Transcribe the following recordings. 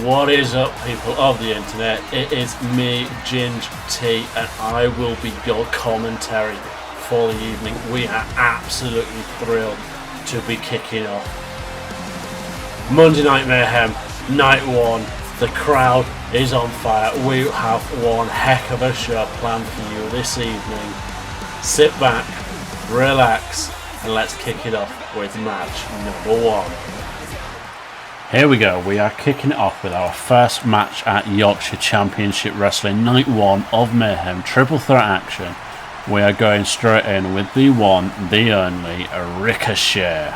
What is up, people of the internet? It is me, Ginge T, and I will be your commentary for the evening. We are absolutely thrilled to be kicking off Monday Night Mayhem, night one. The crowd is on fire. We have one heck of a show planned for you this evening. Sit back, relax, and let's kick it off with match number one. Here we go, we are kicking it off with our first match at Yorkshire Championship Wrestling, night one of Mayhem, triple threat action. We are going straight in with the one, the only, Ricochet.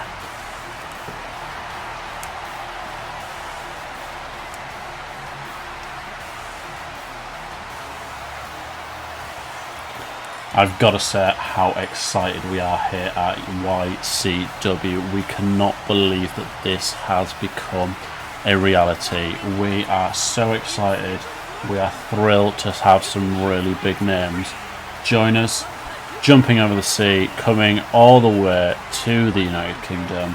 I've got to say how excited we are here at YCW. We cannot believe that this has become a reality. We are so excited. We are thrilled to have some really big names join us, jumping over the sea, coming all the way to the United Kingdom.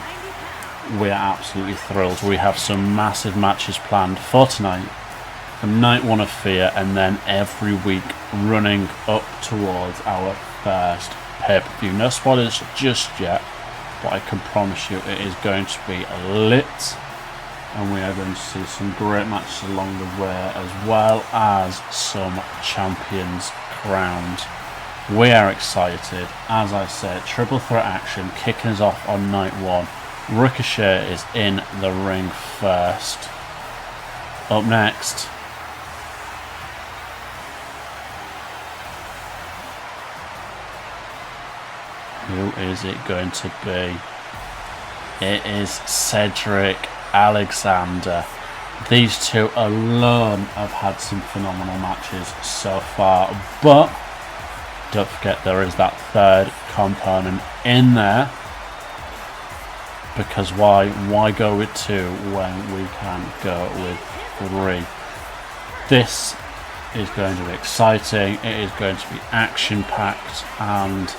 We are absolutely thrilled. We have some massive matches planned for tonight. From night one of Fear, and then every week running up towards our first pay-per-view. No spoilers just yet, but I can promise you it is going to be lit, and we are going to see some great matches along the way, as well as some champions crowned. We are excited. As I said, triple threat action kicking us off on night one. Ricochet is in the ring first. Up next, who is it going to be? It is Cedric Alexander. These two alone have had some phenomenal matches so far, but don't forget there is that third component in there, because why go with two when we can go with three? This is going to be exciting. It is going to be action packed, and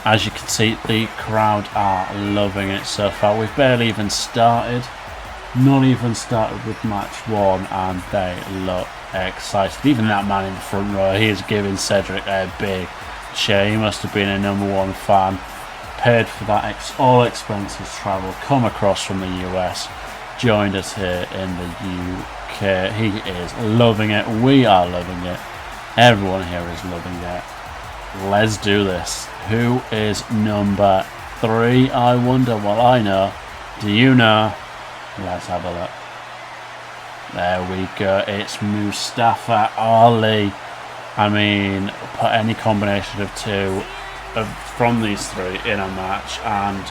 as you can see, the crowd are loving it so far. We've barely even started. Not even started with match one, and they look excited. Even that man in the front row, he is giving Cedric a big cheer. He must have been a #1 fan. Paid for that all expenses travel. Come across from the US. Joined us here in the UK. He is loving it. We are loving it. Everyone here is loving it. Let's do this. Who is number 3? I wonder. Well, I know. Do you know? Let's have a look. There we go. It's Mustafa Ali. I mean, put any combination of two from these three in a match, and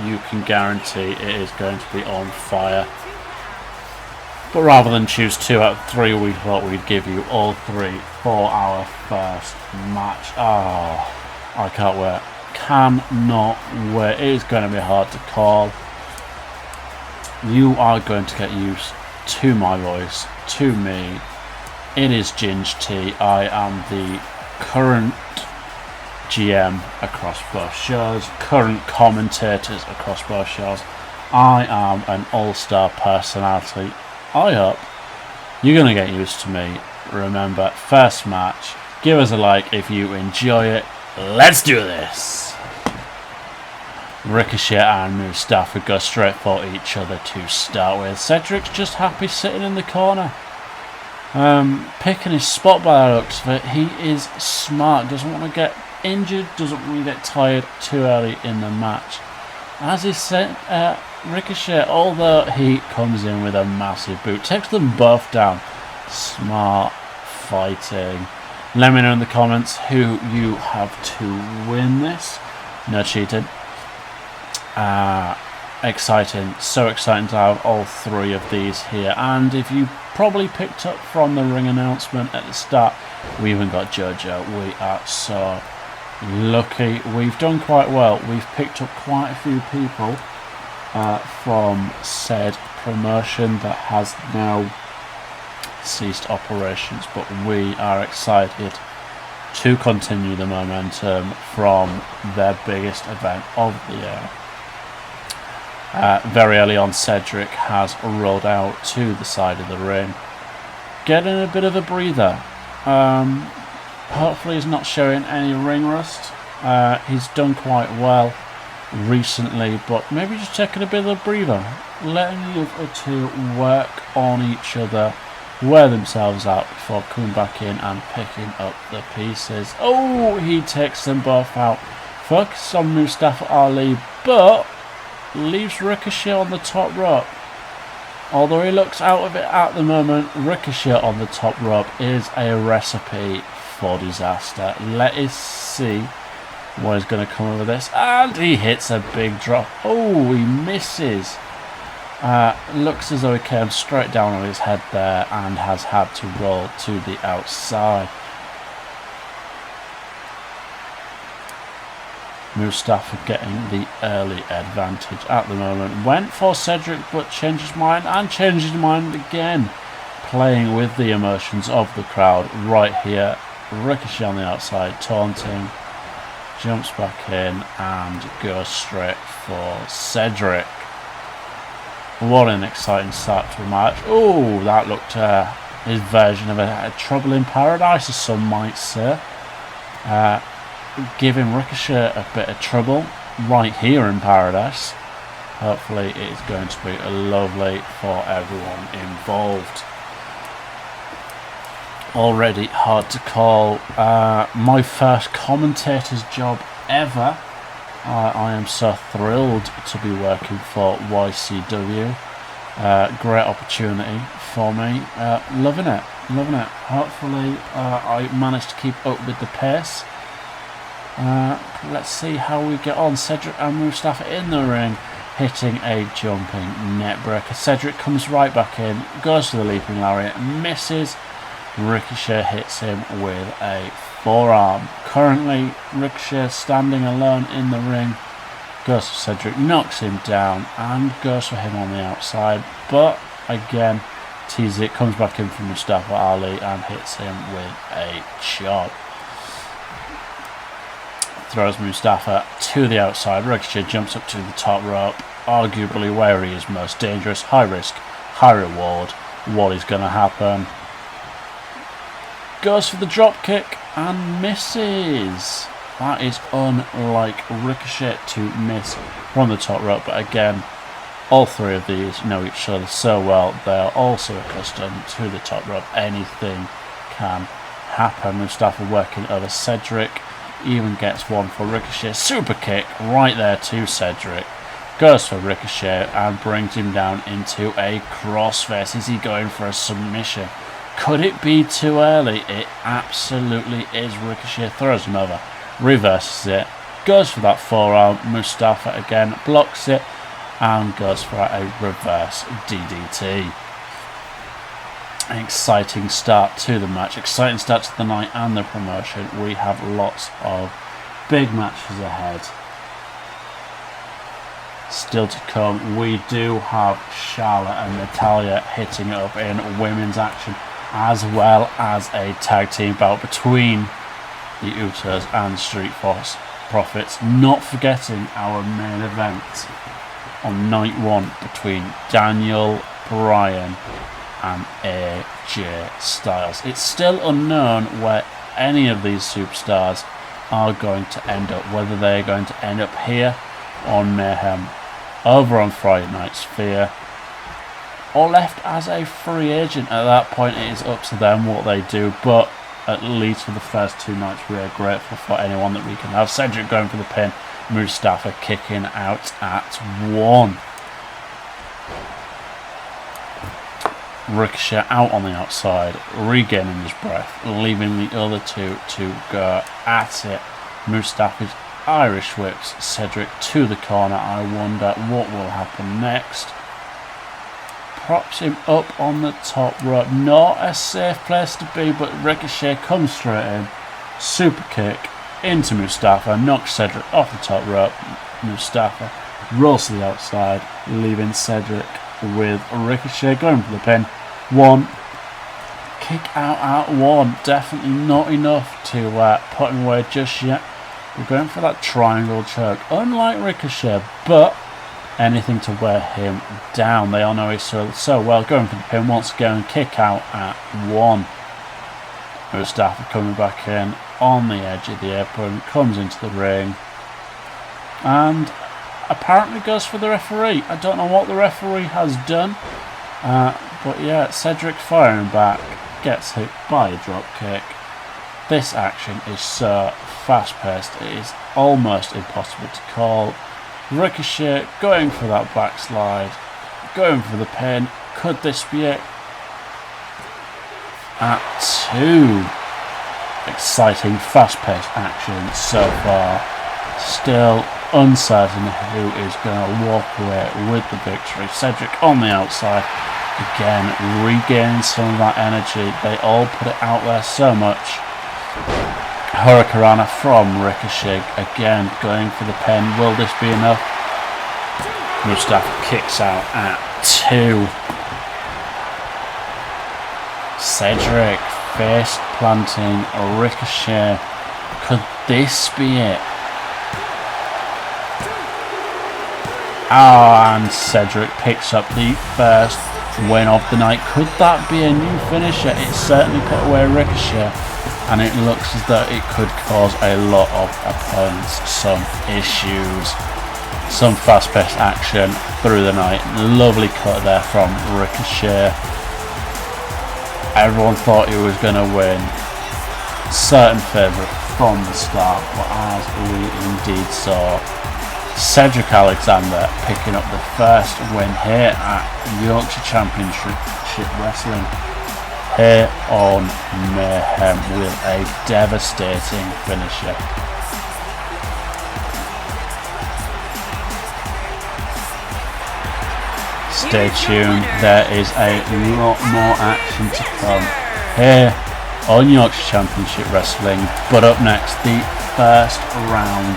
you can guarantee it is going to be on fire. But rather than choose 2 out of 3, we thought we'd give you all 3 for our first match. Oh, I can't wait. Cannot wait. It is going to be hard to call. You are going to get used to my voice, to me. It is Ginge T. I am the current GM across both shows, current commentators across both shows. I am an all-star personality. I hope you're going to get used to me. Remember, first match, give us a like if you enjoy it. Let's do this. Ricochet and Mustafa go straight for each other to start with. Cedric's just happy sitting in the corner, picking his spot by the looks of it. He is smart, doesn't want to get injured, doesn't want to get tired too early in the match. As he said, Ricochet, although he comes in with a massive boot, takes them both down. Smart fighting. Let me know in the comments who you have to win this. No cheating. Exciting, so exciting to have all 3 of these here. And if you probably picked up from the ring announcement at the start, we even got JoJo. We are so lucky. We've done quite well. We've picked up quite a few people from said promotion that has now ceased operations, but we are excited to continue the momentum from their biggest event of the year. Very early on, Cedric has rolled out to the side of the ring, getting a bit of a breather. Hopefully he's not showing any ring rust. He's done quite well recently, but maybe just taking a bit of a breather, letting the other two work on each other, wear themselves out before coming back in and picking up the pieces. Oh, he takes them both out. Focus on Mustafa Ali, but leaves Ricochet on the top rope. Although he looks out of it at the moment, Ricochet on the top rope is a recipe for disaster. Let us see what is going to come over this. And he hits a big drop. Oh, he misses. Looks as though he came straight down on his head there and has had to roll to the outside. Mustafa getting the early advantage at the moment. Went for Cedric but changed his mind and changed his mind again. Playing with the emotions of the crowd right here. Ricochet on the outside, taunting. Jumps back in and goes straight for Cedric. What an exciting start to a match. Oh, that looked his version of a Trouble in Paradise, as some might say. Giving Ricochet a bit of trouble right here in Paradise. Hopefully it is going to be lovely for everyone involved. Already hard to call. My first commentator's job ever. I am so thrilled to be working for YCW. Great opportunity for me. Loving it. Hopefully I managed to keep up with the pace. Let's see how we get on. Cedric and Mustafa in the ring, hitting a jumping neckbreaker. Cedric comes right back in, goes for the leaping lariat, misses. Ricochet hits him with a forearm. Currently, Ricochet standing alone in the ring. Goes for Cedric, knocks him down, and goes for him on the outside. But again, teases it, comes back in from Mustafa Ali and hits him with a chop. Throws Mustafa to the outside. Ricochet jumps up to the top rope, arguably where he is most dangerous. High risk, high reward. What is going to happen? Goes for the drop kick and misses. That is unlike Ricochet to miss from the top rope. But again, all three of these know each other so well. They are also accustomed to the top rope. Anything can happen. Mustafa working over Cedric. Even gets one for Ricochet. Super kick right there to Cedric. Goes for Ricochet and brings him down into a crossface. Is he going for a submission? Could it be too early? It absolutely is. Ricochet throws him over. Reverses it. Goes for that forearm. Mustafa again blocks it and goes for a reverse DDT. An exciting start to the match, exciting start to the night and the promotion. We have lots of big matches ahead. Still to come, we do have Charlotte and Natalya hitting up in women's action, as well as a tag team bout between the USOS and Street Force Profits. Not forgetting our main event on night one between Daniel Bryan and AJ Styles. It's still unknown where any of these superstars are going to end up, whether they're going to end up here on Mayhem, over on Friday Night Sphere, or left as a free agent. At that point it is up to them what they do, but at least for the first two nights we are grateful for anyone that we can have. Cedric going for the pin, Mustafa kicking out at 1. Ricochet out on the outside, regaining his breath, leaving the other two to go at it. Mustafa's Irish whips Cedric to the corner. I wonder what will happen next. Props him up on the top rope. Not a safe place to be, but Ricochet comes straight in. Super kick into Mustafa, knocks Cedric off the top rope. Mustafa rolls to the outside, leaving Cedric with Ricochet going for the pin. 1. Kick out at 1. Definitely not enough to put him away just yet. We're going for that triangle choke. Unlike Ricochet, but anything to wear him down. They all know each other so well. Going for the pin once again, kick out at 1. Mustafa coming back in on the edge of the apron, comes into the ring and apparently goes for the referee. I don't know what the referee has done, but yeah, Cedric firing back, gets hit by a drop kick. This action is so fast paced, it is almost impossible to call. Ricochet going for that backslide, going for the pin. Could this be it? At 2. Exciting, fast-paced action so far. Still uncertain who is going to walk away with the victory. Cedric on the outside, again regaining some of that energy. They all put it out there so much. Hurricanrana from Ricochet, again going for the pin. Will this be enough? Mustafa kicks out at 2. Cedric face planting Ricochet. Could this be it? And Cedric picks up the first win of the night. Could that be a new finisher? It certainly put away Ricochet, and it looks as though it could cause a lot of opponents some issues. Some fast-paced action through the night. Lovely cut there from Ricochet. Everyone thought he was going to win. Certain favourite from the start, but as we indeed saw, Cedric Alexander picking up the first win here at Yorkshire Championship Wrestling here on Mayhem with a devastating finisher. Stay tuned, there is a lot more action to come here on Yorkshire Championship Wrestling. But up next, the first round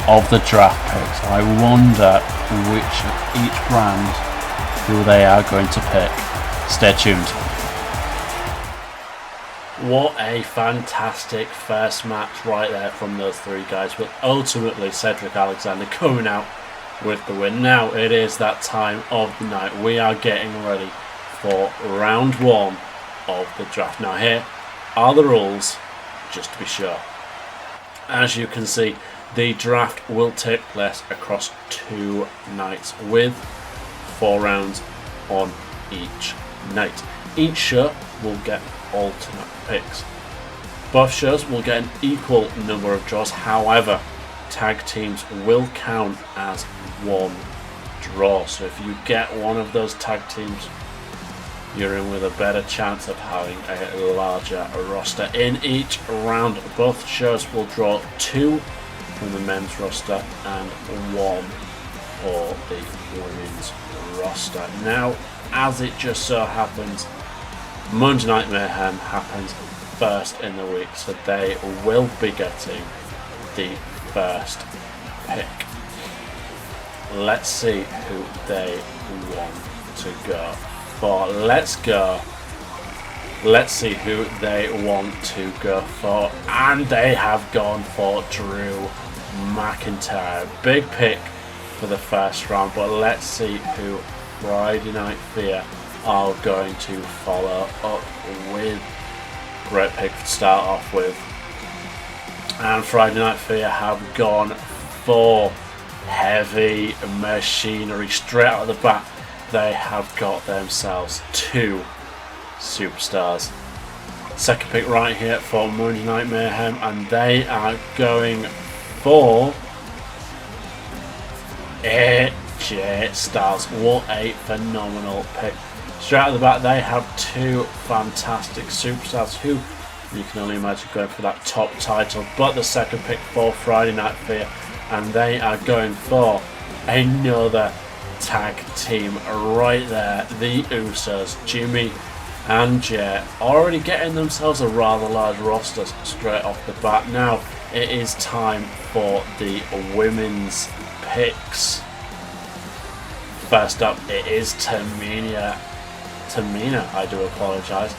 of the draft picks. I wonder which of each brand who they are going to pick. Stay tuned. What a fantastic first match right there from those three guys, but ultimately Cedric Alexander coming out with the win. Now it is that time of the night. We are getting ready for round 1 of the draft. Now here are the rules, just to be sure. As you can see, the draft will take place across 2 nights with 4 rounds on each night. Each show will get alternate picks. Both shows will get an equal number of draws. However, tag teams will count as 1 draw. So if you get one of those tag teams, you're in with a better chance of having a larger roster. In each round, both shows will draw 2 from the men's roster and 1 for the women's roster. Now, as it just so happens, Monday Night Mayhem happens first in the week, so they will be getting the first pick. Let's see who they want to go for. Let's see who they want to go for. And they have gone for Drew McIntyre. Big pick for the first round, but let's see who Friday Night Fear are going to follow up with. Great pick to start off with. And Friday Night Fear have gone for Heavy Machinery. Straight out of the bat, they have got themselves 2 superstars. Second pick right here for Monday Night Mayhem, and they are going for AJ Styles. What a phenomenal pick. Straight out of the bat, they have 2 fantastic superstars who you can only imagine going for that top title. But the second pick for Friday Night Fear, and they are going for another tag team right there. The Usos, Jimmy and Jay, already getting themselves a rather large roster straight off the bat. Now it is time for the women's picks. First up, it is Tamina, I do apologise,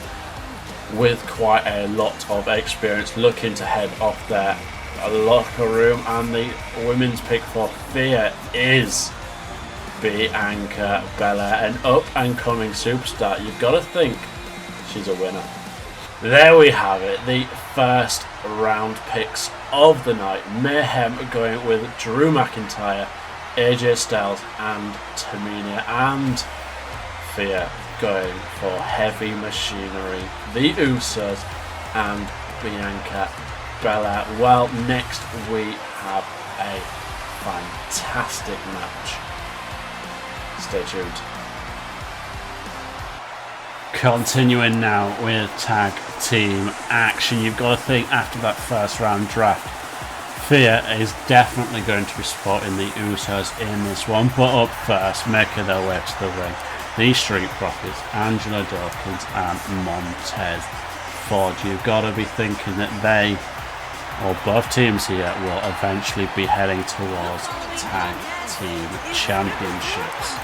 with quite a lot of experience, looking to head off their locker room. And the women's pick for Fear is Bianca Belair, an up-and-coming superstar. You've got to think she's a winner. There we have it, the first round picks of the night. Mayhem going with Drew McIntyre, AJ Styles and Tamina, and FLAIR going for Heavy Machinery, the Usos and Bianca Belair. Well, next we have a fantastic match. Stay tuned. Continuing now with tag team action. You've got to think after that first round draft, FLAIR is definitely going to be supporting the Usos in this one, but up first, making their way to the ring, the Street Profits, Angelo Dawkins and Montez Ford. You've got to be thinking that they, or both teams here, will eventually be heading towards tag team championships.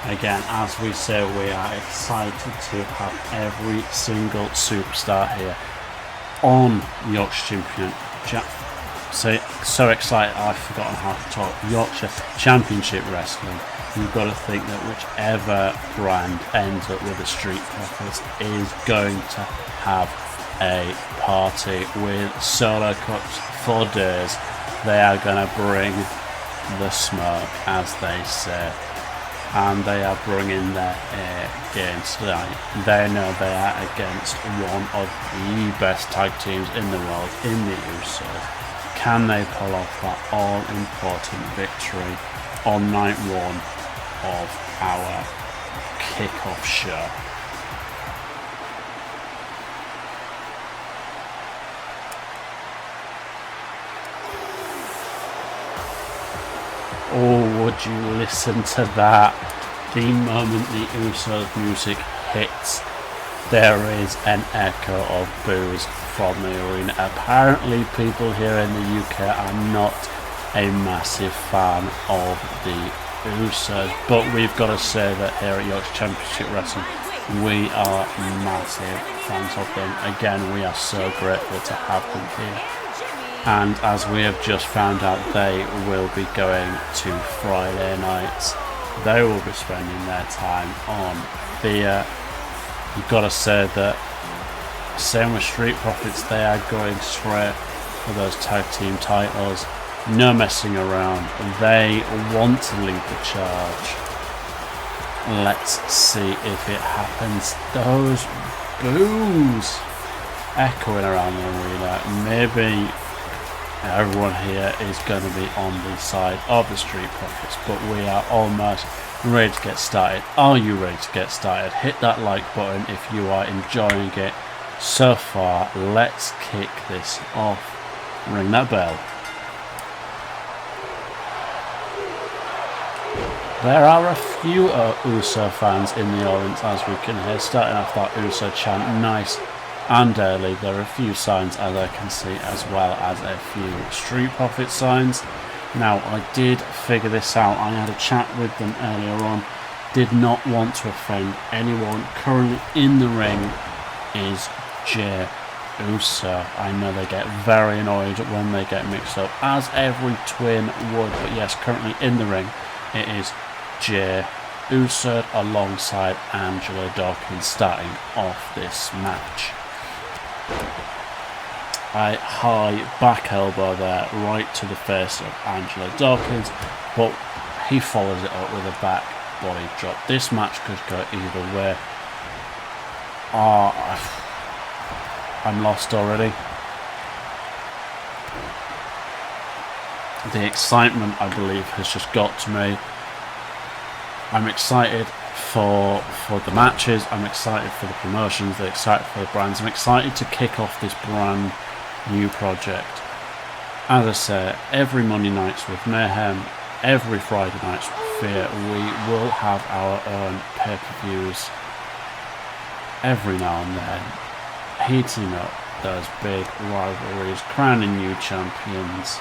Again, as we say, we are excited to have every single superstar here on Yorkshire so excited I've forgotten how to talk. Yorkshire Championship Wrestling. You've got to think that whichever brand ends up with the Street Profits is going to have a party with solo cups for days. They are going to bring the smoke, as they say. And they are bringing their A game tonight. They know they are against one of the best tag teams in the world in the USOS. Can they pull off that all-important victory on night one of our kickoff show? Oh, would you listen to that? The moment the Usos music hits, there is an echo of boos from the arena. Apparently people here in the UK are not a massive fan of the Usos, but we've got to say that here at Yorkshire Championship Wrestling we are massive fans of them. Again, we are so grateful to have them here. And as we have just found out, they will be going to Friday nights. They will be spending their time on FLAIR. You've got to say that, same with Street Profits, they are going straight for those tag team titles. No messing around. They want to lead the charge. Let's see if it happens. Those boos echoing around the arena. Maybe everyone here is going to be on the side of the Street Profits, but we are almost ready to get started. Are you ready to get started? Hit that like button if you are enjoying it so far. Let's kick this off. Ring that bell. There are a few USO fans in the audience, as we can hear, starting off that USO chant nice and early. There are a few signs, as I can see, as well as a few Street Profit signs. Now, I did figure this out. I had a chat with them earlier on. Did not want to offend anyone. Currently in the ring is Jey Uso. I know they get very annoyed when they get mixed up, as every twin would. But yes, currently in the ring it is Jey Uso alongside Angelo Dawkins starting off this match. A high back elbow there, right to the face of Angelo Dawkins, but he follows it up with a back body drop. This match could go either way. I'm lost already. The excitement, I believe, has just got to me. I'm excited for the matches, I'm excited for the promotions, I'm excited for the brands, I'm excited to kick off this brand new project. As I say, every Monday nights with Mayhem, every Friday nights with FLAIR, we will have our own pay-per-views every now and then, heating up those big rivalries, crowning new champions.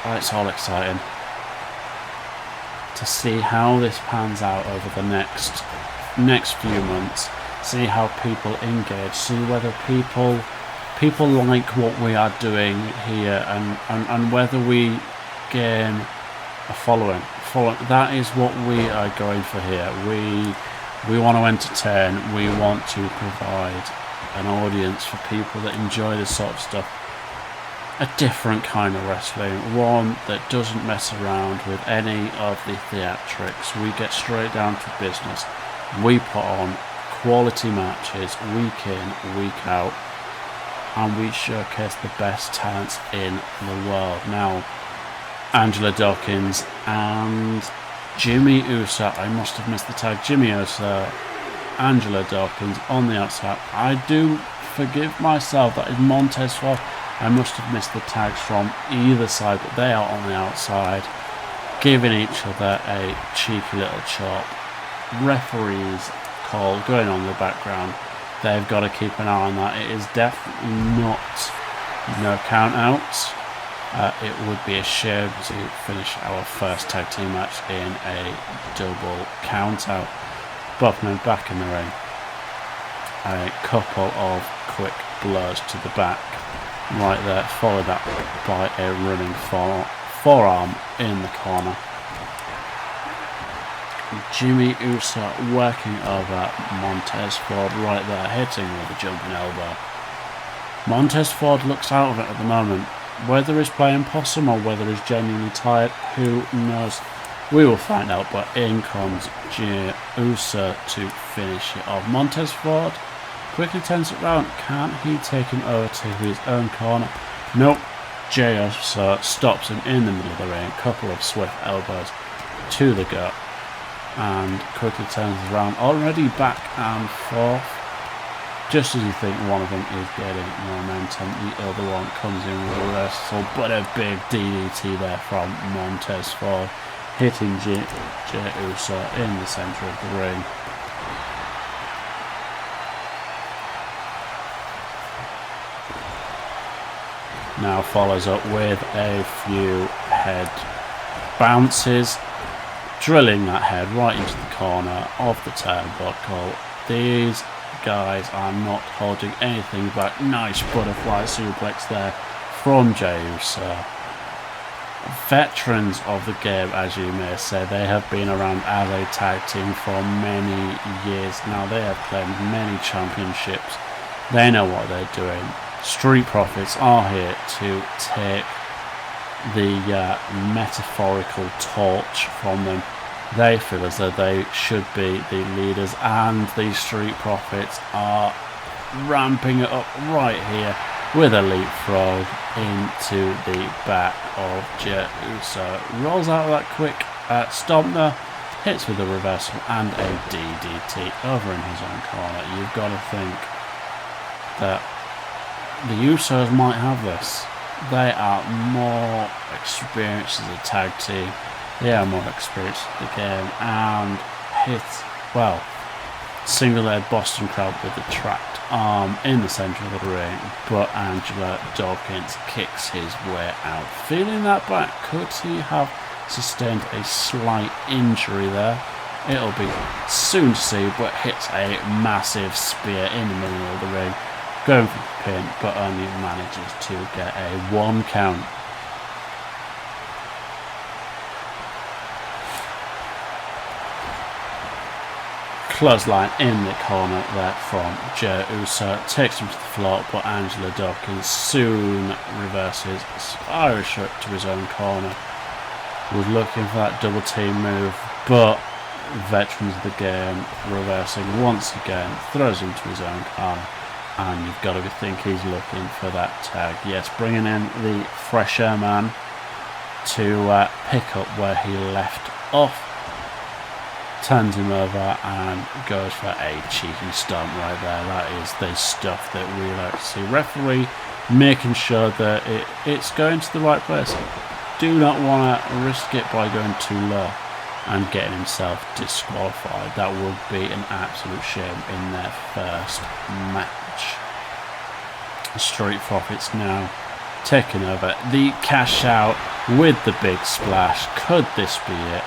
It's all exciting to see how this pans out over the next few months. See how people engage. See whether people like what we are doing here, and whether we gain a following. That is what we are going for here. We want to entertain. We want to provide an audience for people that enjoy this sort of stuff. A different kind of wrestling, one that doesn't mess around with any of the theatrics. We get straight down to business. We put on quality matches week in, week out, and we showcase the best talents in the world. Now, Angela Dawkins and Jimmy Uso, I must have missed the tag. Jimmy Uso, Angela Dawkins on the outside. I do forgive myself, that is Montez Ford. I must have missed the tags from either side, but they are on the outside, giving each other a cheeky little chop. Referees call going on in the background. They've got to keep an eye on that. It is definitely not no count outs. It would be a shame to finish our first tag team match in a double count out. Both men back in the ring. A couple of quick blows to the back. Right there, followed up by a running forearm in the corner. Jimmy Uso working over Montez Ford right there, hitting with a jumping elbow. Montez Ford looks out of it at the moment. Whether he's playing possum or whether he's genuinely tired, who knows? We will find out, but in comes Jimmy Uso to finish it off. Montez Ford quickly turns it round. Can't he take him over to his own corner? Nope. Jey Uso stops him in the middle of the ring. A couple of swift elbows to the gut. And quickly turns around. Already back and forth. Just as you think one of them is getting momentum, the other one comes in with a reversal. But a big DDT there from Montez Ford, hitting Jey Uso in the centre of the ring. Now follows up with a few head bounces, drilling that head right into the corner of the turnbuckle. These guys are not holding anything back. Nice butterfly suplex there from Jey Uso. Veterans of the game, as you may say. They have been around as a tag team for many years now. They have claimed many championships. They know what they're doing. Street Profits are here to take the metaphorical torch from them. They feel as though they should be the leaders, and the Street Profits are ramping it up right here with a leapfrog into the back of Jey Uso. Rolls out of that quick stomp there, hits with a reversal and a DDT over in his own corner. You've got to think that the Usos might have this. They are more experienced as a tag team. They are more experienced at the game and hit, well, single-leg Boston Crab with the trapped arm in the centre of the ring. But Angela Dawkins kicks his way out. Feeling that back, could he have sustained a slight injury there? It'll be soon to see, but hits a massive spear in the middle of the ring. Going for the pin, but only manages to get a 1 count. Clothesline in the corner there from Jey Uso. Takes him to the floor, but Angela Dawkins soon reverses Irish hook to his own corner. Was looking for that double team move, but veterans of the game reversing once again, throws him to his own corner. And you've got to think he's looking for that tag. Yes, bringing in the fresher man to pick up where he left off. Turns him over and goes for a cheeky stomp right there. That is the stuff that we like to see. Referee making sure that it's going to the right place. Do not want to risk it by going too low and getting himself disqualified. That would be an absolute shame in their first match. Street Profits now taking over. The cash out with the big splash. Could this be it?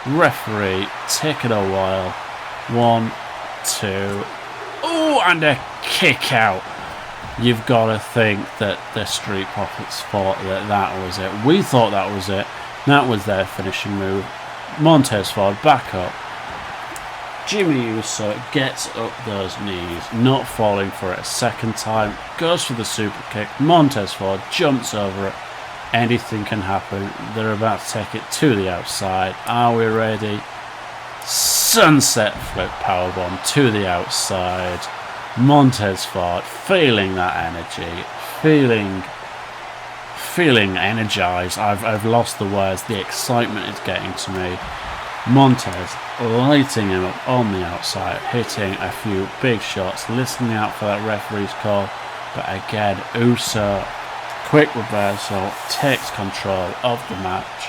Referee taking a while. 1, 2. Oh, and a kick out. You've got to think that the Street Profits thought that that was it. We thought that was it. That was their finishing move. Montez Ford back up. Jimmy Uso gets up those knees, not falling for it a second time. Goes for the super kick. Montez Ford jumps over it. Anything can happen. They're about to take it to the outside. Are we ready? Sunset flip powerbomb to the outside. Montez Ford feeling that energy, feeling energized. I've lost the words. The excitement is getting to me. Montez lighting him up on the outside, hitting a few big shots, listening out for that referee's call. But again, Uso, quick reversal, takes control of the match.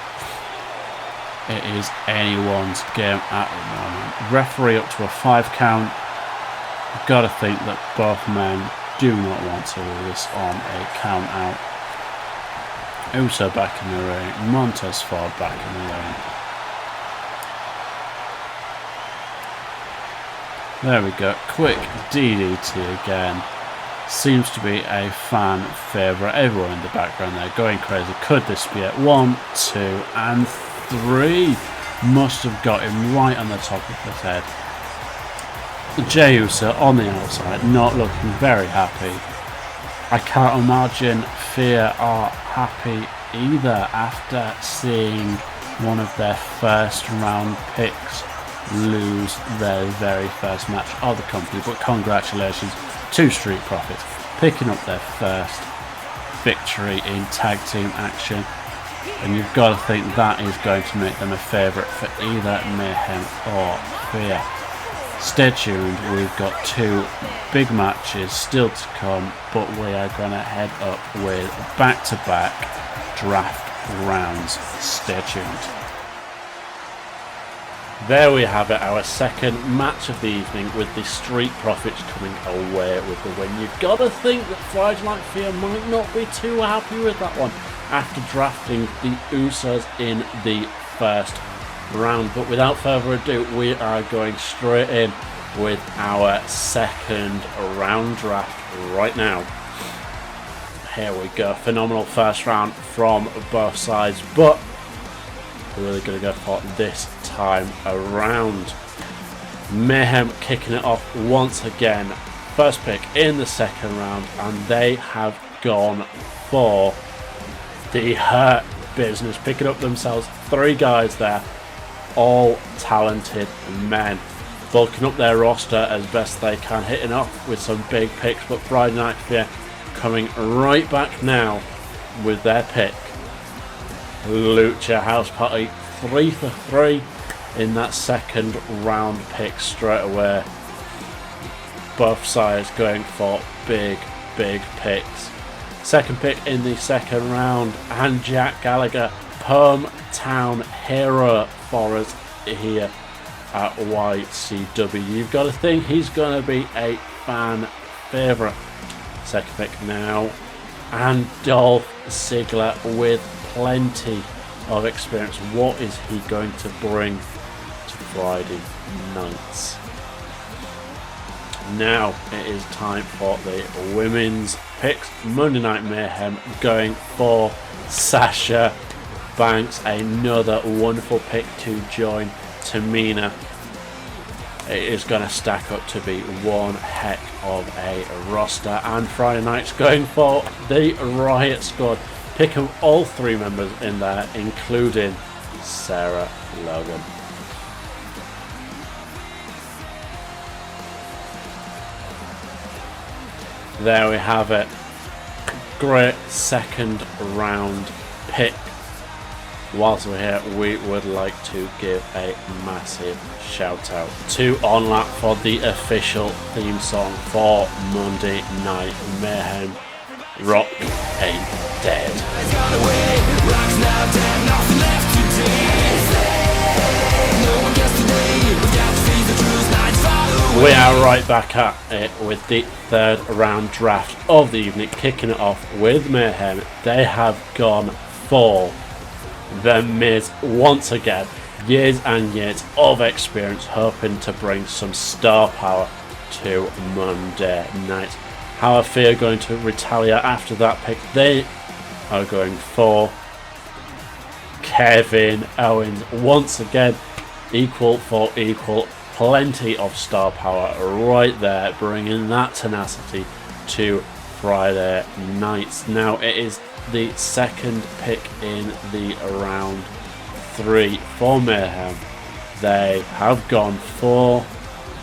It is anyone's game at the moment. Referee up to a 5 count. You've got to think that both men do not want to lose on a count out. Uso back in the ring, Montez Ford back in the ring. There we go, quick DDT again. Seems to be a fan favourite. Everyone in the background there going crazy. Could this be it? 1, 2 and 3. Must have got him right on the top of his head. Jey Uso on the outside, not looking very happy. I can't imagine FLAIR are happy either after seeing one of their first round picks lose their very first match of the company. But congratulations to Street Profits, picking up their first victory in tag team action. And you've got to think that is going to make them a favourite for either Mayhem or FLAIR. Stay tuned, we've got 2 big matches still to come, but we are going to head up with back-to-back draft rounds. Stay tuned. There we have it, our second match of the evening, with the Street Profits coming away with the win. You've got to think that Friday Night FLAIR might not be too happy with that one after drafting the Usos in the first round. But without further ado, we are going straight in with our second round draft right now. Here we go. Phenomenal first round from both sides, but we're really going to go for this time around. Mayhem kicking it off once again. First pick in the second round, and they have gone for the Hurt Business, picking up themselves 3 guys there, all talented men, bulking up their roster as best they can, hitting off with some big picks. But Friday Night FLAIR coming right back now with their pick. Lucha House Party 3 for 3 in that second round pick straight away. Both sides going for big picks. Second pick in the second round, and Jack Gallagher, hometown hero for us here at YCW. You've got to think he's going to be a fan favourite. Second pick now, and Dolph Ziggler with plenty of experience. What is he going to bring to Friday nights? Now it is time for the women's picks. Monday Night Mayhem going for Sasha Banks, another wonderful pick to join Tamina. It is going to stack up to be one heck of a roster. And Friday night's going for the Riot Squad. Pick up all 3 members in there, including Sarah Logan. There we have it. Great second round pick. Whilst we're here, we would like to give a massive shout out to ONLAP for the official theme song for Monday Night Mayhem. Rock Ain't Dead. No one gets today. We got to see the truth, nights far away. We are right back at it with the third round draft of the evening, kicking it off with Mayhem. They have gone for the Miz once again. Years and years of experience, hoping to bring some star power to Monday night. How are FLAIR going to retaliate after that pick? They are going for Kevin Owens once again. Equal for equal. Plenty of star power right there, bringing that tenacity to Friday nights. Now it is the second pick in the round 3 for Mayhem. They have gone for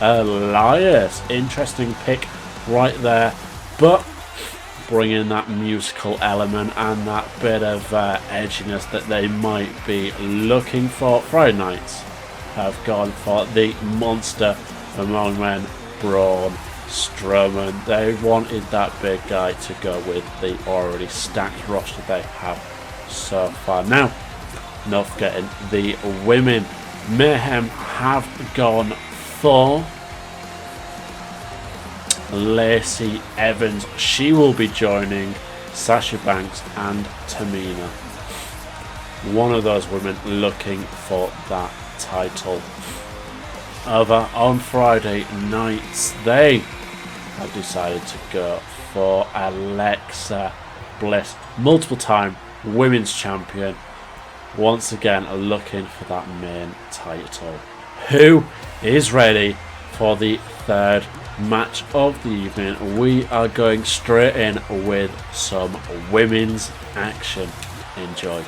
Elias. Interesting pick right there, but bringing that musical element and that bit of edginess that they might be looking for. Friday nights have gone for the monster among men, Braun Strowman. They wanted that big guy to go with the already stacked roster they have so far. Now, enough getting the women. Mayhem have gone for Lacey Evans. She will be joining Sasha Banks and Tamina. One of those women looking for that title. Over on Friday nights, they have decided to go for Alexa Bliss, multiple time women's champion, once again looking for that main title. Who is ready for the third match of the evening? We are going straight in with some women's action. Enjoy.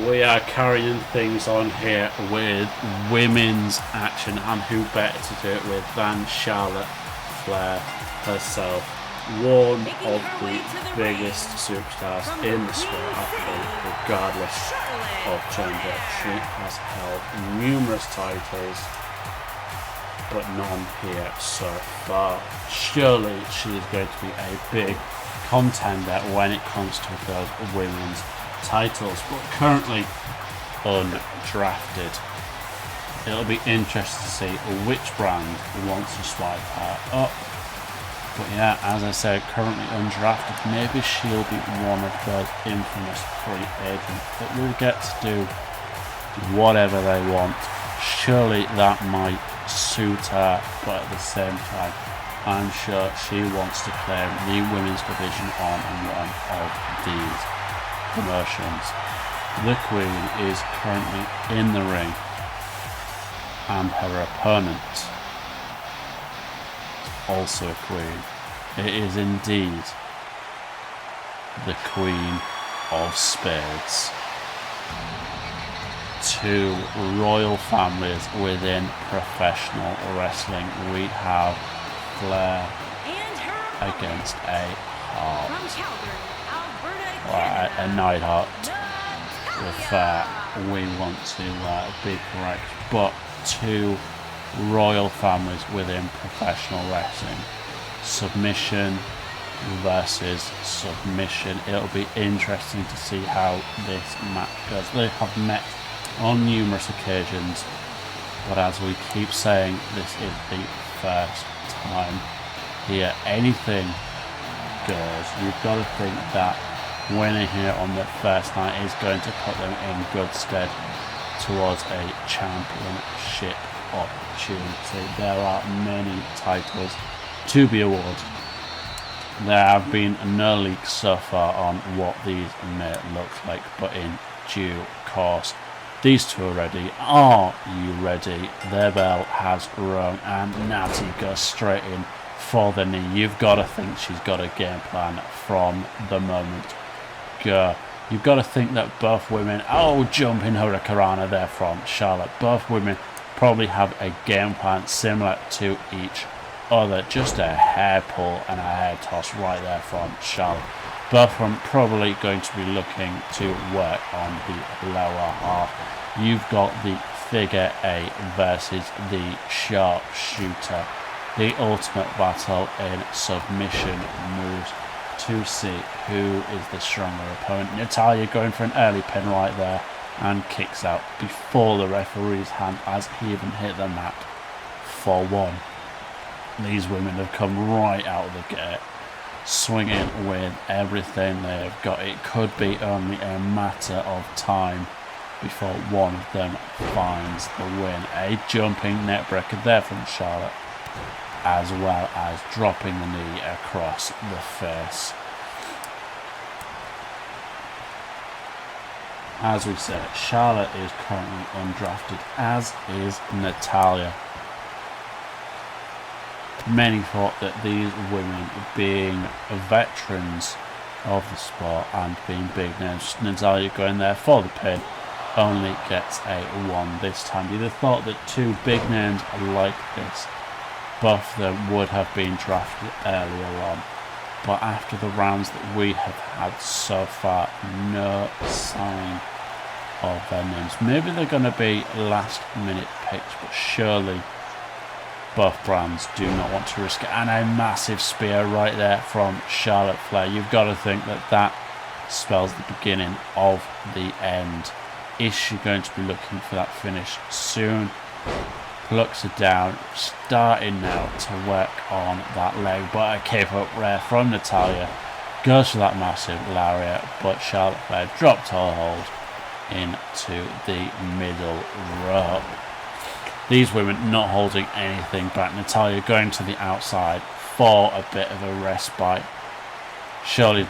We are carrying things on here with women's action, and who better to do it with than Charlotte Flair herself, one of the biggest superstars in the sport, regardless of gender. She has held numerous titles, but none here so far. Surely she is going to be a big contender when it comes to those women's titles, but currently undrafted. It'll be interesting to see which brand wants to swipe her up. But yeah, as I said, currently undrafted. Maybe she'll be one of those infamous free agents that will get to do whatever they want. Surely that might suit her, but at the same time, I'm sure she wants to claim the women's division on one of these promotions. The Queen is currently in the ring, and her opponent is also a Queen. It is indeed the Queen of Spades. Two royal families within professional wrestling. We have Flair against a Hart. A Neidhart, if we want to be correct, but two royal families within professional wrestling. Submission versus submission. It'll be interesting to see how this match goes. They have met on numerous occasions, but as we keep saying, this is the first time here. Anything goes. You've got to think that winning here on the first night is going to put them in good stead towards a championship opportunity. There are many titles to be awarded. There have been no leaks so far on what these may look like, but in due course, these two are ready. Are you ready? Their bell has rung, and Natty goes straight in for the knee. You've got to think she's got a game plan from the moment go. You've got to think that both women, jumping hurricanrana there from Charlotte, both women probably have a game plan similar to each other. Just a hair pull and a hair toss right there from Charlotte. Both of them probably going to be looking to work on the lower half. You've got the figure 8 versus the sharpshooter. The ultimate battle in submission moves to see who is the stronger opponent. Natalya going for an early pin right there and kicks out before the referee's hand has even hit the mat. for one. These women have come right out of the gate, swinging with everything they have got. It could be only a matter of time before one of them finds the win. A jumping neckbreaker there from Charlotte, as well as dropping the knee across the face. As we said, Charlotte is currently undrafted, as is Natalya. Many thought that these women, being veterans of the sport and being big names, Natalya going there for the pin, only gets a 1 this time. You'd have thought that two big names like this, both of them would have been drafted earlier on. But after the rounds that we have had so far, no sign of their names. Maybe they're going to be last minute picks, but surely both brands do not want to risk it. And a massive spear right there from Charlotte Flair. You've got to think that that spells the beginning of the end. Is she going to be looking for that finish soon? Plucks her down, starting now to work on that leg, but a cape up rare from Natalya. Goes for that massive lariat, but Charlotte Flair dropped her hold into the middle rope. These women not holding anything back. Natalya going to the outside for a bit of a respite. Surely,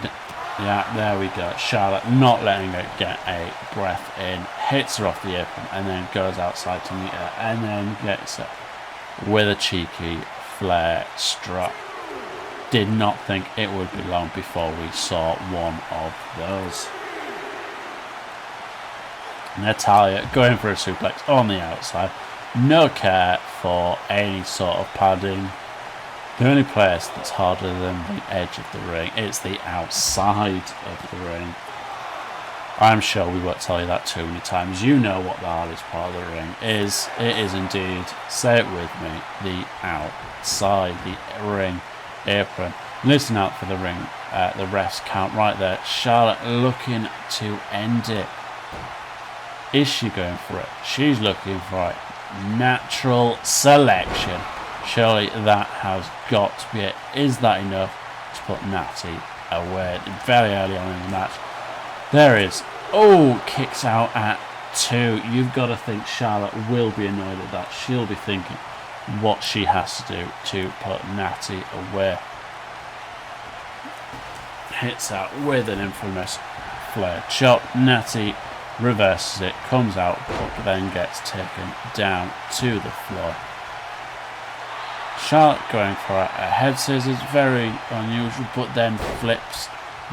yeah, there we go. Charlotte not letting her get a breath in. Hits her off the apron and then goes outside to meet her and then gets it with a cheeky Flair strut. Did not think it would be long before we saw one of those. Natalya going for a suplex on the outside. No care for any sort of padding. The only place that's harder than the edge of the ring, it's the outside of the ring. I'm sure we won't tell you that too many times. You know what the hardest part of the ring is. It is indeed, say it with me, the outside, the ring apron. Listen out for the ring, the ref's count right there. Charlotte looking to end it. Is she going for it? She's looking for it. Natural selection. Surely that has got to be it. Is that enough to put Natty away very early on in the match? There is. Oh, kicks out at 2. You've got to think Charlotte will be annoyed at that. She'll be thinking what she has to do to put Natty away. Hits out with an infamous Flair chop. Natty reverses it, comes out, but then gets taken down to the floor. Charlotte going for a head scissors, very unusual, but then flips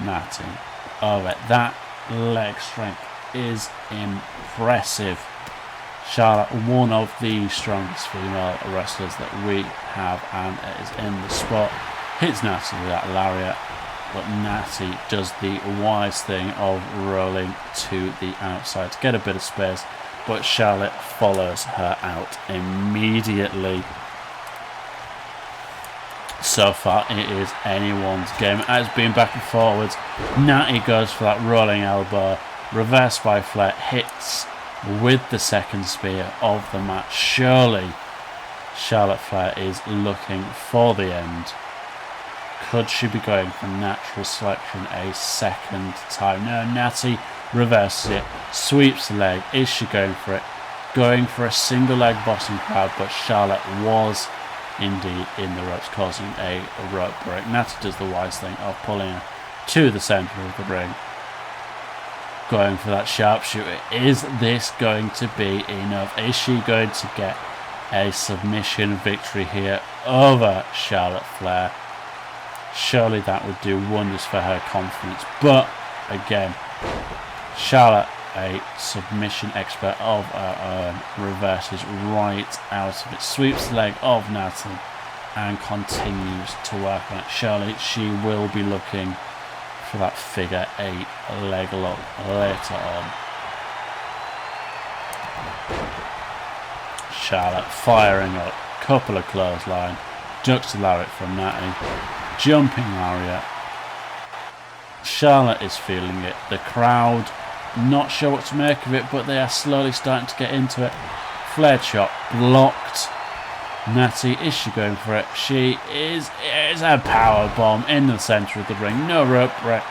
Natty over. That leg strength is impressive. Charlotte, one of the strongest female wrestlers that we have and is in the spot, hits Natty with that lariat. But Natty does the wise thing of rolling to the outside to get a bit of space, but Charlotte follows her out immediately. So far it is anyone's game. As being back and forwards, Natty goes for that rolling elbow, reversed by Flair, hits with the second spear of the match. Surely Charlotte Flair is looking for the end. Could she be going for natural selection a second time? No, Natty reverses it, sweeps the leg. Is she going for it? Going for a single leg Boston crab, but Charlotte was indeed in the ropes, causing a rope break. Natty does the wise thing of pulling her to the centre of the ring. Going for that sharpshooter. Is this going to be enough? Is she going to get a submission victory here over Charlotte Flair? Surely that would do wonders for her confidence. But again, Charlotte, a submission expert of her own, reverses right out of it, sweeps the leg of Natty and continues to work on it. Surely she will be looking for that figure 8 leg lock later on. Charlotte firing up, couple of clothesline, ducks the lariat from Natty. Jumping lariat. Charlotte is feeling it. The crowd not sure what to make of it, but they are slowly starting to get into it. Flair chop blocked. Natty, is she going for it? She is. It is a power bomb in the centre of the ring. No rope break.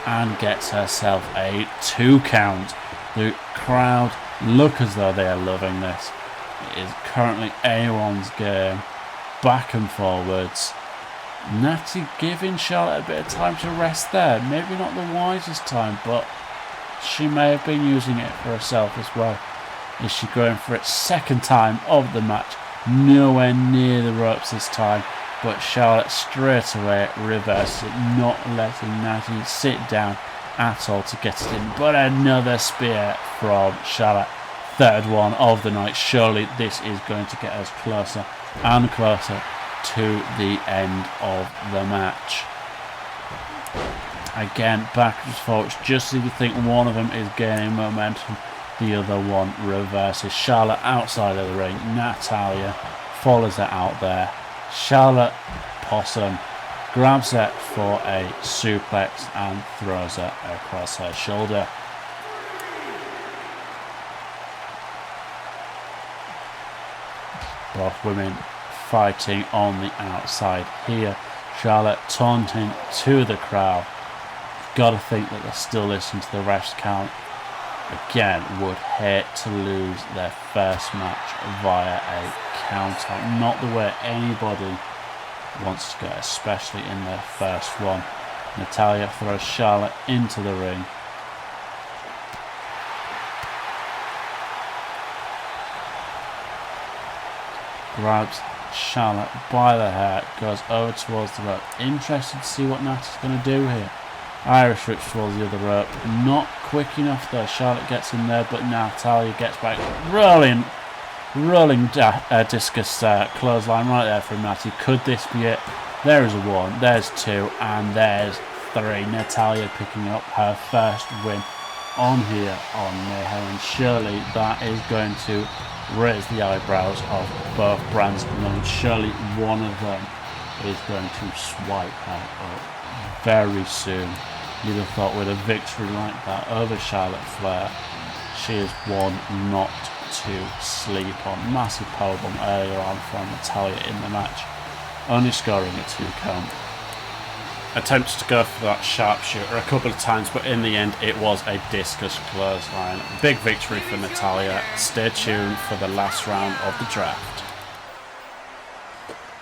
And gets herself a 2 count. The crowd look as though they are loving this. It is currently anyone's game. Back and forwards. Natty giving Charlotte a bit of time to rest there. Maybe not the wisest time, but she may have been using it for herself as well. Is she going for it? Second time of the match. Nowhere near the ropes this time. But Charlotte straight away reverses it, not letting Natty sit down at all to get it in. But another spear from Charlotte. Third one of the night. Surely this is going to get us closer and closer to the end of the match. Again, backwards forwards, just as you think one of them is gaining momentum, the other one reverses. Charlotte outside of the ring. Natalya follows it out there. Charlotte Possum grabs it for a suplex and throws it across her shoulder. Both women fighting on the outside here. Charlotte taunting to the crowd. Gotta think that they're still listening to the ref's count. Again, would hate to lose their first match via a count out. Not the way anybody wants to go, especially in their first one. Natalya throws Charlotte into the ring. Grabs Charlotte by the hair, goes over towards the rope. Interested to see what Nat's going to do here. Irish whip towards the other rope. Not quick enough though. Charlotte gets in there, but Natalya gets back. Rolling discus clothesline right there from Natty. Could this be it? There is a 1, there's 2, and there's 3. Natalya picking up her first win on here on Mayhem, and surely that is going to raise the eyebrows of both brands at the moment. Surely one of them is going to swipe her up very soon. You'd have thought with a victory like that over Charlotte Flair, she is one not to sleep on. Massive powerbomb earlier on from Natalya in the match, only scoring a 2 count. Attempted to go for that sharpshooter a couple of times, but in the end it was a discus clothesline. Big victory for Natalya. Stay tuned for the last round of the draft.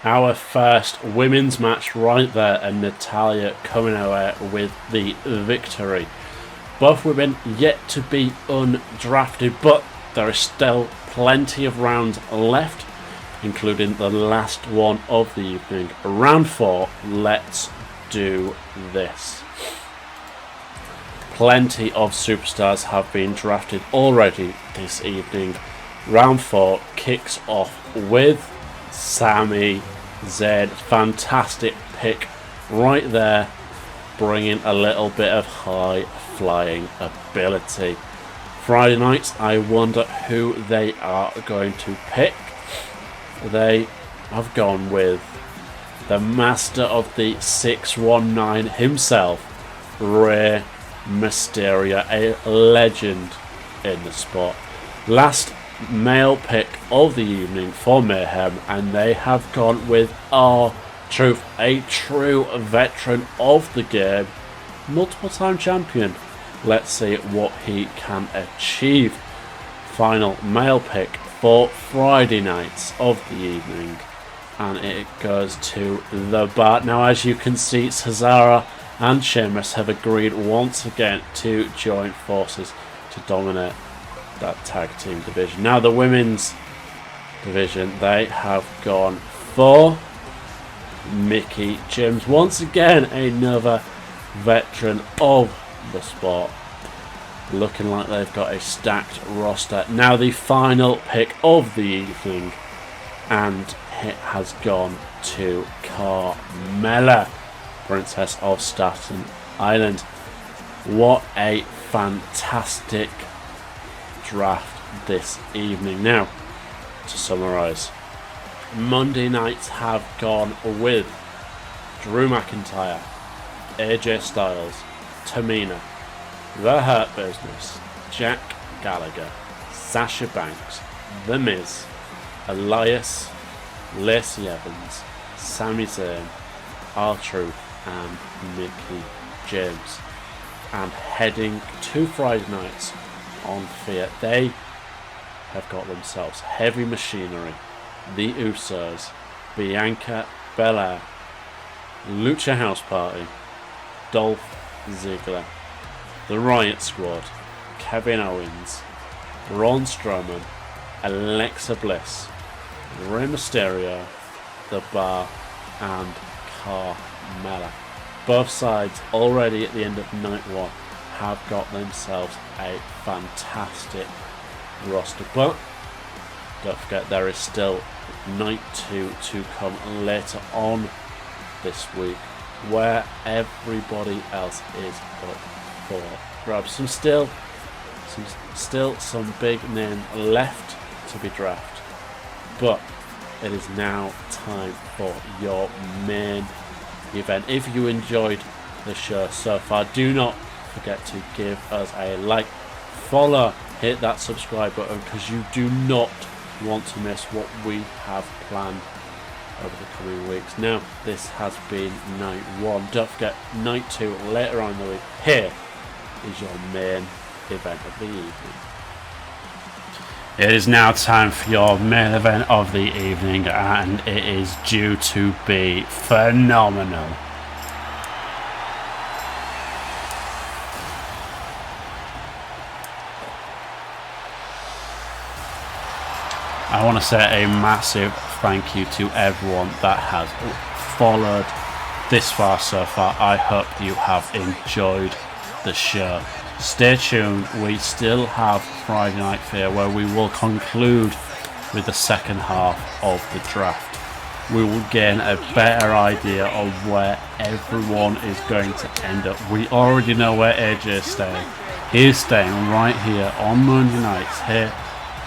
Our first women's match right there, and Natalya coming away with the victory. Both women yet to be undrafted, but there is still plenty of rounds left, including the last one of the evening. Round 4, let's do this. Plenty of superstars have been drafted already this evening. Round 4 kicks off with Sami Zayn. Fantastic pick right there, bringing a little bit of high flying ability. Friday nights, I wonder who they are going to pick. They have gone with the master of the 619 himself, Rey Mysterio, a legend in the sport. Last male pick of the evening for Mayhem, and they have gone with R-Truth, a true veteran of the game, multiple time champion. Let's see what he can achieve. Final male pick for Friday nights of the evening, and it goes to the Bar. Now, as you can see, Cesaro and Sheamus have agreed once again to join forces to dominate that tag team division. Now, the women's division, they have gone for Mickie James. Once again, another veteran of the sport. Looking like they've got a stacked roster. Now, the final pick of the evening, and it has gone to Carmella, Princess of Staten Island. What a fantastic draft this evening. Now, to summarise, Monday nights have gone with Drew McIntyre, AJ Styles, Tamina, The Hurt Business, Jack Gallagher, Sasha Banks, The Miz, Elias, Lacey Evans, Sami Zayn, R-Truth and Mickie James. And heading to Friday nights on FLAIR, they have got themselves Heavy Machinery, the USOS, Bianca Belair, Lucha House Party, Dolph Ziggler, the Riot Squad, Kevin Owens, Braun Strowman, Alexa Bliss, Rey Mysterio, The Bar and Carmella. Both sides already at the end of night one have got themselves a fantastic roster, but don't forget there is still night 2 to come later on this week, where everybody else is up for grabs. Some big name left to be drafted, but it is now time for your main event. If you enjoyed the show so far, do not forget to give us a like, follow, hit that subscribe button, because you do not want to miss what we have planned over the coming weeks. Now, this has been night 1. Don't forget, night 2 later on in the week. Here is your main event of the evening. It is now time for your main event of the evening, and it is due to be phenomenal. I want to say a massive thank you to everyone that has followed this far so far. I hope you have enjoyed the show. Stay tuned, we still have Friday Night FLAIR, where we will conclude with the second half of the draft. We will gain a better idea of where everyone is going to end up. We already know where AJ is staying. He is staying right here on Monday nights here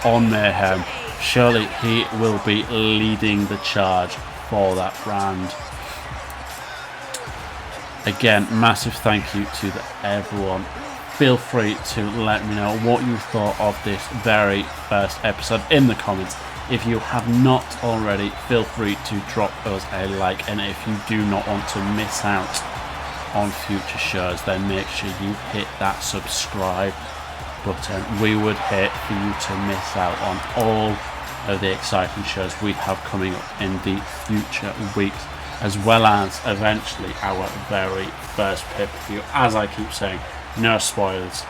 on Mayhem. Surely he will be leading the charge for that brand. Again, massive thank you to everyone. Feel free to let me know what you thought of this very first episode in the comments. If you have not already, feel free to drop us a like, and if you do not want to miss out on future shows, then make sure you hit that subscribe button. We would hate for you to miss out on all of the exciting shows we have coming up in the future weeks, as well as eventually our very first pay-per-view. As I keep saying, no spoilers.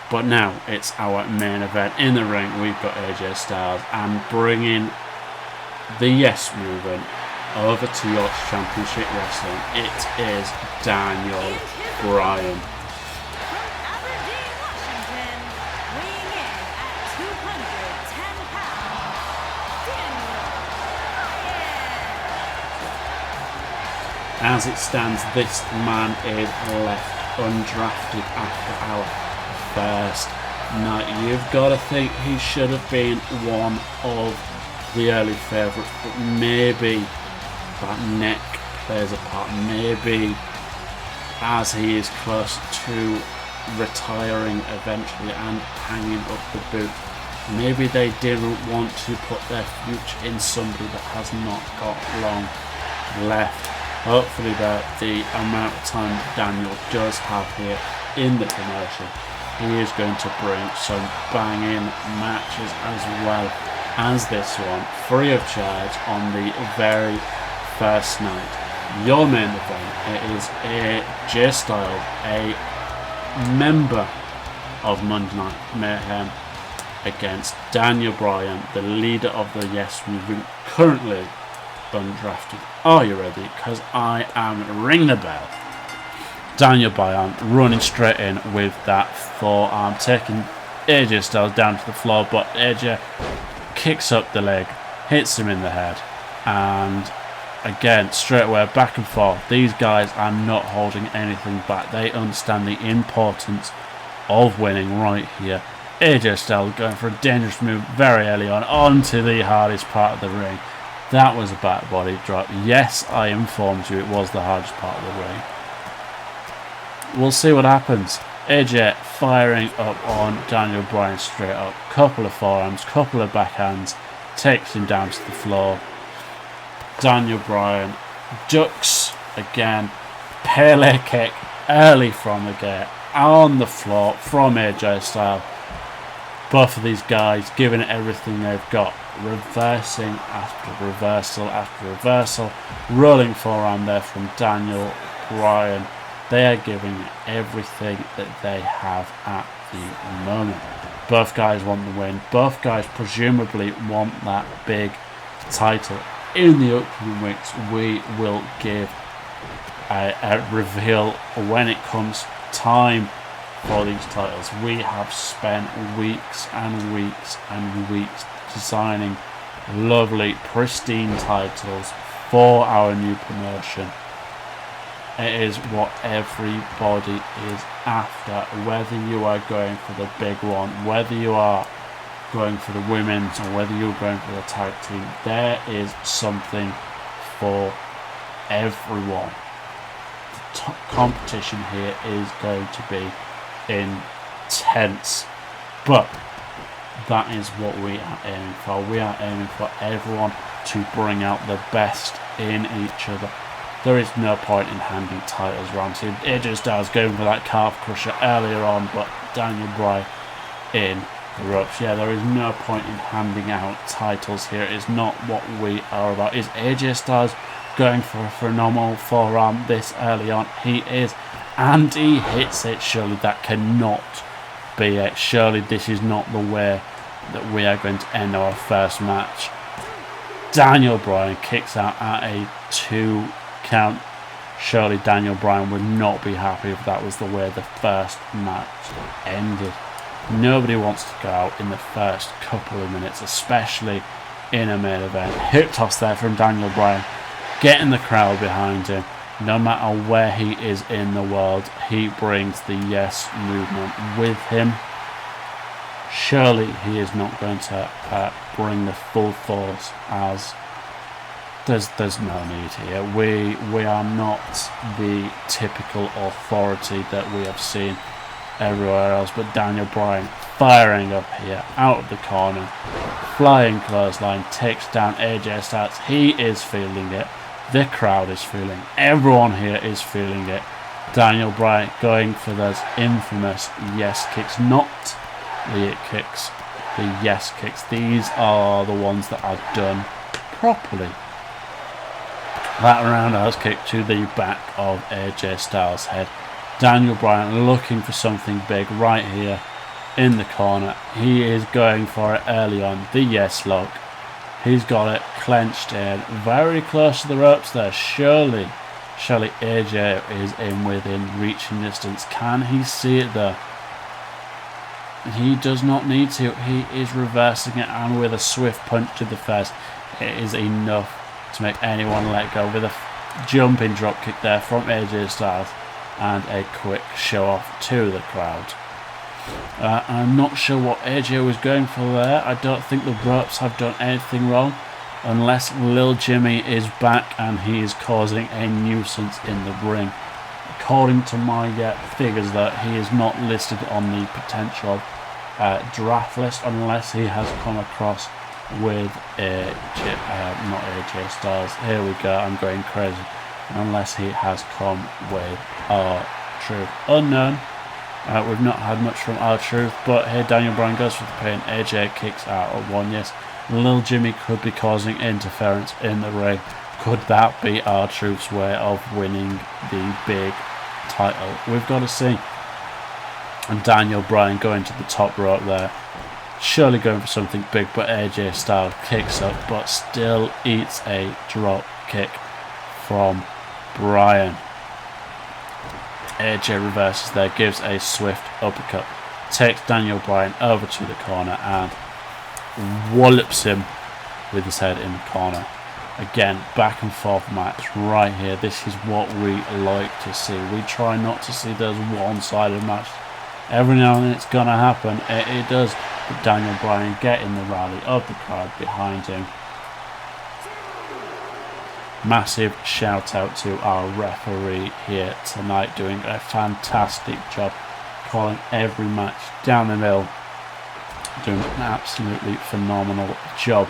But now it's our main event. In the ring, we've got AJ Styles, and bringing the Yes Movement over to Yorkshire Championship Wrestling, it is Daniel Bryan. As it stands, this man is left undrafted after our first night. You've got to think he should have been one of the early favourites, but maybe that neck plays a part. Maybe as he is close to retiring eventually and hanging up the boot, maybe they didn't want to put their future in somebody that has not got long left. Hopefully the amount of time Daniel does have here in the promotion, he is going to bring some banging matches as well as this one, free of charge on the very first night. Your main event, it is AJ Styles, a member of Monday Night Mayhem, against Daniel Bryan, the leader of the Yes Movement, currently undrafted. Are you ready? Because I am. Ring the bell. Daniel Bryan running straight in with that forearm, taking AJ Styles down to the floor, but AJ kicks up the leg, hits him in the head, and again, straight away, back and forth. These guys are not holding anything back. They understand the importance of winning right here. AJ Styles going for a dangerous move very early on, onto the hardest part of the ring. That was a back body drop. Yes, I informed you it was the hardest part of the ring. We'll see what happens. AJ firing up on Daniel Bryan straight up. Couple of forearms, couple of backhands. takes him down to the floor. Daniel Bryan ducks again, Pele kick early from the gate, on the floor from AJ Styles. Both of these guys giving it everything they've got, reversing after reversal after reversal, rolling forearm there from Daniel Bryan. They are giving it everything that they have at the moment. Both guys want the win. Both guys presumably want that big title. In the upcoming weeks, we will give a reveal when it comes time for these titles. We have spent weeks and weeks and weeks designing lovely, pristine titles for our new promotion. It is what everybody is after, whether you are going for the big one, whether you are going for the women's, or whether you're going for the tag team. There is something for everyone. The competition here is going to be intense, but that is what we are aiming for. We are aiming for everyone to bring out the best in each other. There is no point in handing titles around to AJ Styles going for that calf crusher earlier on, but Daniel Bryan in the ropes. Yeah, there is no point in handing out titles here. It's not what we are about. Is AJ Styles going for a phenomenal forearm this early on? He is, and he hits it. Surely that cannot be it. Surely this is not the way that we are going to end our first match. Daniel Bryan kicks out at a 2 count. Surely Daniel Bryan would not be happy if that was the way the first match ended. Nobody wants to go out in the first couple of minutes, especially in a main event. Hip toss there from Daniel Bryan, getting the crowd behind him. No matter where he is in the world, he brings the yes movement with him. Surely he is not going to bring the full force, as there's no need here. We are not the typical authority that we have seen everywhere else, but Daniel Bryan firing up here out of the corner, flying clothesline, takes down AJ Styles. He is feeling it. The crowd is feeling it. Everyone here is feeling it. Daniel Bryan going for those infamous yes kicks, not the it kicks, the yes kicks. These are the ones that are done properly. That roundhouse kick to the back of AJ Styles' head. Daniel Bryan looking for something big right here in the corner. He is going for it early on. The yes lock. He's got it clenched in, very close to the ropes there. Surely AJ is in within reaching distance. Can he see it though? He does not need to. He is reversing it, and with a swift punch to the face, it is enough to make anyone let go, with a jumping drop kick there from AJ Styles and a quick show off to the crowd. I'm not sure what AJ was going for there. I don't think the ropes have done anything wrong, unless Lil Jimmy is back and he is causing a nuisance in the ring. According to my figures, that he is not listed on the potential draft list, unless he has come across with not AJ Styles. Here we go, I'm going crazy. Unless he has come with R-Truth. Unknown. We've not had much from R-Truth, but here Daniel Bryan goes for the pin. AJ kicks out at 1. Yes, Lil Jimmy could be causing interference in the ring. Could that be R-Truth's way of winning the big title? We've got to see. And Daniel Bryan going to the top rope there. Surely going for something big, but AJ Styles kicks up, but still eats a drop kick from Bryan. AJ reverses there, gives a swift uppercut, takes Daniel Bryan over to the corner and wallops him with his head in the corner. Again, back and forth match right here. This is what we like to see. We try not to see those one-sided matches. Every now and then it's going to happen. It does. But Daniel Bryan getting the rally of the crowd behind him. Massive shout out to our referee here tonight, doing a fantastic job calling every match down the middle, doing an absolutely phenomenal job.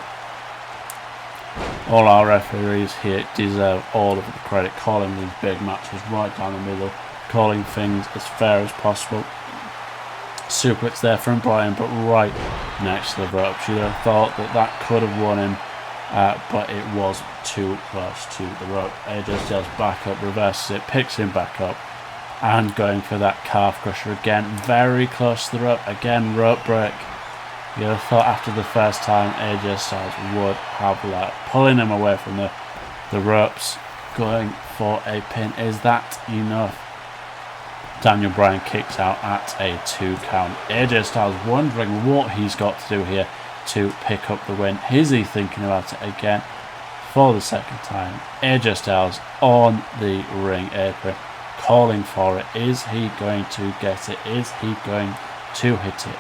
All our referees here deserve all of the credit, calling these big matches right down the middle, calling things as fair as possible. Suplex there from Bryan, but right next to the ropes. You'd have thought that that could have won him, but it was too close to the rope. AJ Styles back up, reverses it, picks him back up, and going for that calf crusher again. Very close to the rope. Again, rope break. You'd have thought after the first time AJ Styles would have let, pulling him away from the ropes, going for a pin. Is that enough? Daniel Bryan kicks out at a 2 count. AJ Styles wondering what he's got to do here to pick up the win. Is he thinking about it again for the second time? AJ Styles on the ring apron, calling for it. Is he going to get it? Is he going to hit it?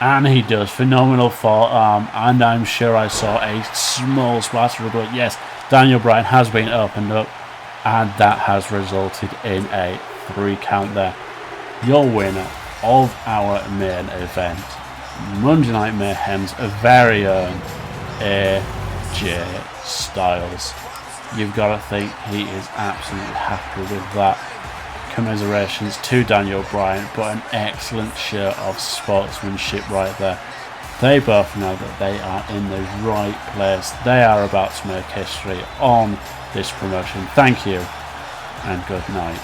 And he does. Phenomenal forearm, and I'm sure I saw a small splatter of blood. Yes, Daniel Bryan has been opened up, and that has resulted in a 3 count there. Your winner of our main event, Monday Night Mayhem's very own AJ Styles. You've got to think he is absolutely happy with that. Commiserations to Daniel Bryan, but an excellent show of sportsmanship right there. They both know that they are in the right place. They are about to make history on this promotion. Thank you and good night.